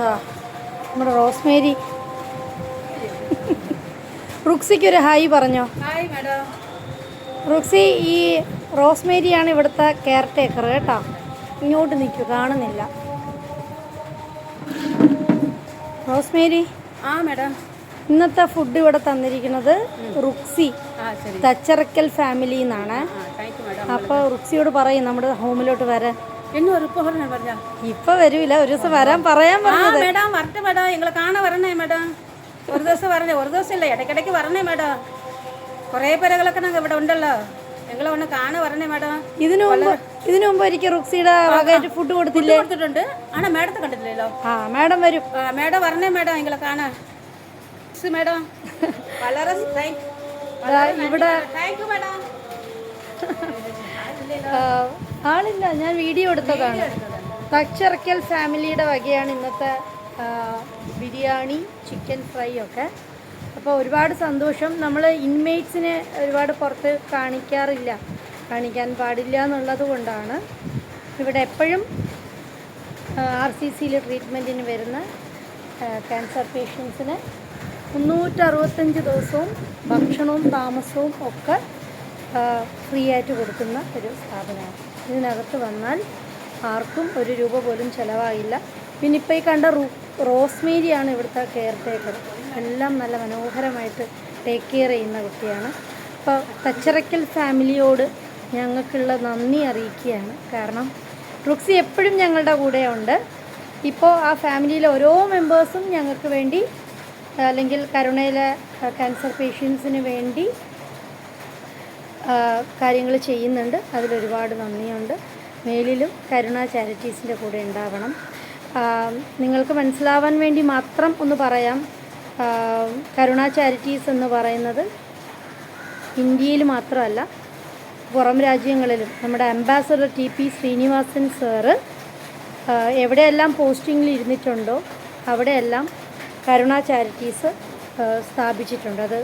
ഇതാ നമ്മുടെ റോസ്മേരി. റുക്സിക്ക് ഒരു ഹായ് പറഞ്ഞോ. Hi madam. റുക്സി, ഈ റോസ്മേരിയാണ് ഇവിടുത്തെ കെയർ ടേക്കർ കേട്ടോ. ഇങ്ങോട്ട് നിൽക്കൂ, കാണുന്നില്ല. റോസ്മേരി. ആ മാഡം. ഇന്നത്തെ ഫുഡ് ഇവിടെ തന്നിരിക്കുന്നത് റുക്സി തച്ചറക്കൽ ഫാമിലി എന്നാണ്. അപ്പോൾ റുക്സിയോട് പറയും നമ്മുടെ ഹോമിലോട്ട് വരാൻ. ഇപ്പൊ വരൂല, ഒരു ദിവസം വരാൻ പറയാൻ പറഞ്ഞത്. മേഡം വരട്ടെ മേഡം, നിങ്ങളെ കാണാൻ വരണേ മേഡം. ഒരു ദിവസം വരണേ, ഒരു ദിവസം ഇല്ല, ഇടയ്ക്കിടയ്ക്ക് വരണേ മേഡം. കുറേ പേരുകളൊക്കെ ഞങ്ങൾ ഇവിടെ ഉണ്ടല്ലോ, ഞങ്ങളെ ഒന്ന് കാണാൻ വരണേ മേഡം. ഇതിനു മുമ്പ് ഒരിക്കൽ റുക്സിയുടെ വകയായിട്ട് ഫുഡ് കൊടുത്തിട്ടുണ്ട്. ആണോ? മേഡത്തെ കണ്ടിട്ടില്ലല്ലോ. ആ മേഡം വരും. മേഡം വരണേ മേഡം, നിങ്ങളെ കാണാൻ മേഡം. വളരെ ഇവിടെ താങ്ക് യു മേഡം. ആളില്ല, ഞാൻ വീഡിയോ എടുത്തതാണ്. തച്ചറക്കൽ ഫാമിലിയുടെ വകയാണ് ഇന്നത്തെ ബിരിയാണി, ചിക്കൻ ഫ്രൈ ഒക്കെ. അപ്പോൾ ഒരുപാട് സന്തോഷം. നമ്മൾ ഇൻമേറ്റ്സിനെ ഒരുപാട് പുറത്ത് കാണിക്കാൻ പാടില്ല എന്നുള്ളത് കൊണ്ടാണ് ഇവിടെ എപ്പോഴും RCCയിൽ ട്രീറ്റ്മെൻറ്റിന് വരുന്ന ക്യാൻസർ പേഷ്യൻസിന് 365 ദിവസവും ഭക്ഷണവും താമസവും ഒക്കെ ഫ്രീ ആയിട്ട് കൊടുക്കുന്ന ഒരു സ്ഥാപനമാണ്. ഇതിനകത്ത് വന്നാൽ ആർക്കും ഒരു രൂപ പോലും ചിലവാകില്ല. പിന്നെ ഇപ്പോൾ ഈ കണ്ട റോസ്മേരിയാണ് ഇവിടുത്തെ കെയർ ടേക്കർ. എല്ലാം നല്ല മനോഹരമായിട്ട് ടേക്ക് കെയർ ചെയ്യുന്ന കുട്ടിയാണ്. അപ്പോൾ തച്ചറക്കൽ ഫാമിലിയോട് ഞങ്ങൾക്കുള്ള നന്ദി അറിയിക്കുകയാണ്. കാരണം റുക്സി എപ്പോഴും ഞങ്ങളുടെ കൂടെ ഉണ്ട്. ഇപ്പോൾ ആ ഫാമിലിയിലെ ഓരോ മെമ്പേഴ്സും ഞങ്ങൾക്ക് വേണ്ടി, അല്ലെങ്കിൽ കരുണയിലെ ക്യാൻസർ പേഷ്യൻസിന് വേണ്ടി കാര്യങ്ങൾ ചെയ്യുന്നുണ്ട്. അതിലൊരുപാട് നന്ദിയുണ്ട്. മേലിലും കരുണ ചാരിറ്റീസിൻ്റെ കൂടെ ഉണ്ടാവണം. നിങ്ങൾക്ക് മനസ്സിലാവാൻ വേണ്ടി മാത്രം ഒന്ന് പറയാം. കരുണ ചാരിറ്റീസ് എന്ന് പറയുന്നത് ഇന്ത്യയിൽ മാത്രമല്ല, പുറം രാജ്യങ്ങളിലും നമ്മുടെ അംബാസഡർ TP ശ്രീനിവാസൻ സാറ് എവിടെയെല്ലാം പോസ്റ്റിങ്ങിൽ ഇരുന്നിട്ടുണ്ടോ അവിടെയെല്ലാം കരുണ ചാരിറ്റീസ് സ്ഥാപിച്ചിട്ടുണ്ട്. അത്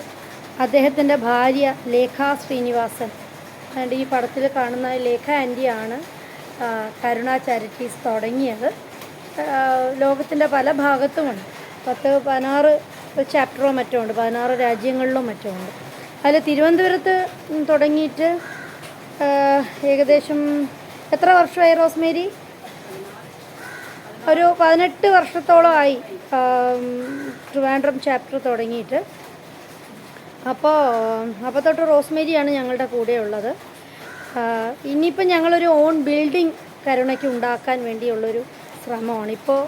അദ്ദേഹത്തിൻ്റെ ഭാര്യ ലേഖ ശ്രീനിവാസൻ, അതുകൊണ്ട് ഈ പടത്തിൽ കാണുന്ന ലേഖ ആൻറ്റിയാണ് കരുണ ചാരിറ്റീസ് തുടങ്ങിയത്. ലോകത്തിൻ്റെ പല ഭാഗത്തുമുണ്ട്. 16 ചാപ്റ്ററോ മറ്റോ ഉണ്ട്, 16 രാജ്യങ്ങളിലോ മറ്റോ ഉണ്ട്. അതിൽ തിരുവനന്തപുരത്ത് തുടങ്ങിയിട്ട് ഏകദേശം എത്ര വർഷമായി റോസ്മേരി? ഒരു 18 വർഷത്തോളമായി ട്രിവാൻഡ്രം ചാപ്റ്റർ തുടങ്ങിയിട്ട്. അപ്പോൾ തൊട്ട് റോസ്മേരിയാണ് ഞങ്ങളുടെ കൂടെ ഉള്ളത്. ഇനിയിപ്പോൾ ഞങ്ങളൊരു ഓൺ ബിൽഡിംഗ് കരുണയ്ക്ക് ഉണ്ടാക്കാൻ വേണ്ടിയുള്ളൊരു ശ്രമമാണ്. ഇപ്പോൾ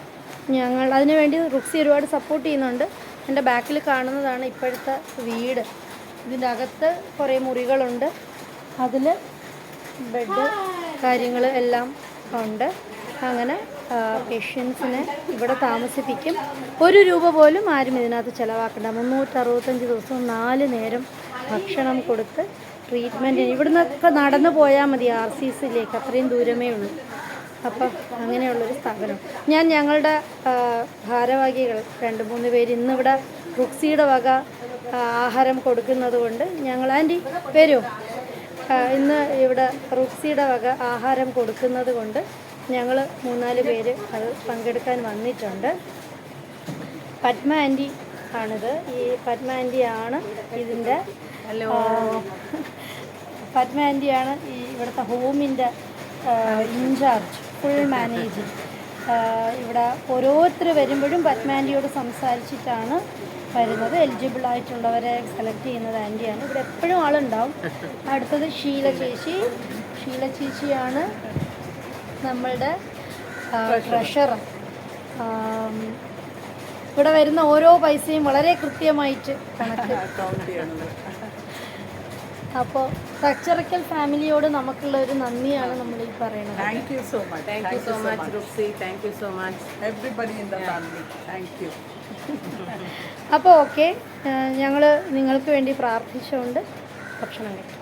ഞങ്ങൾ അതിനു വേണ്ടി റുക്സി ഒരുപാട് സപ്പോർട്ട് ചെയ്യുന്നുണ്ട്. എൻ്റെ ബാക്കിൽ കാണുന്നതാണ് ഇപ്പോഴത്തെ വീട്. ഇതിൻ്റെ അകത്ത് കുറേ മുറികളുണ്ട്, അതിൽ ബെഡ് കാര്യങ്ങൾ എല്ലാം ഉണ്ട്. അങ്ങനെ പേഷ്യൻസിനെ ഇവിടെ താമസിപ്പിക്കും. ഒരു രൂപ പോലും ആരും ഇതിനകത്ത് ചിലവാക്കണ്ട. 365 ദിവസവും 4 നേരം ഭക്ഷണം കൊടുത്ത് ട്രീറ്റ്മെൻറ്റ്. ഇവിടുന്നൊക്കെ നടന്നു പോയാൽ മതി RCCയിലേക്ക്, അത്രയും ദൂരമേ ഉള്ളൂ. അപ്പം അങ്ങനെയുള്ളൊരു സ്ഥാപനം. ഞങ്ങളുടെ ഭാരവാഹികൾ 2-3 പേര് ഇന്നിവിടെ റുക്സിയുടെ വക ആഹാരം കൊടുക്കുന്നത് കൊണ്ട് ഞങ്ങൾ, ആൻറ്റി വരുമോ, ഇന്ന് ഇവിടെ റുക്സിയുടെ വക ആഹാരം കൊടുക്കുന്നത് കൊണ്ട് ഞങ്ങൾ 3-4 പേര് അത് പങ്കെടുക്കാൻ വന്നിട്ടുണ്ട്. പത്മ ആൻറ്റി ആണിത്. ഈ പത്മ ആൻറ്റിയാണ് ഇതിൻ്റെ പത്മ ആൻറ്റിയാണ് ഈ ഇവിടുത്തെ ഹോമിൻ്റെ ഇൻചാർജ്, ഫുൾ മാനേജിങ്. ഇവിടെ ഓരോരുത്തർ വരുമ്പോഴും പത്മ ആൻറ്റിയോട് സംസാരിച്ചിട്ടാണ് വരുന്നത്. എലിജിബിൾ ആയിട്ടുള്ളവരെ സെലക്ട് ചെയ്യുന്നത് ആൻറ്റിയാണ്. ഇവിടെ എപ്പോഴും ആളുണ്ടാവും. അടുത്തത് ഷീല ചേച്ചിയാണ് നമ്മളുടെ ട്രഷറർ. ഇവിടെ വരുന്ന ഓരോ പൈസയും വളരെ കൃത്യമായിട്ട് കണക്ക്. അപ്പോൾ തച്ചറക്കൽ ഫാമിലിയോട് നമുക്കുള്ള ഒരു നന്ദിയാണ് നമ്മൾ ഈ പറയുന്നത്. താങ്ക് യു സോ മച്ച് റുക്സി, thank you so much everybody in the family, thank you. അപ്പോൾ ഓക്കെ, ഞങ്ങൾ നിങ്ങൾക്ക് വേണ്ടി പ്രാർത്ഥിച്ചുകൊണ്ട് ഭക്ഷണം കഴിക്കും.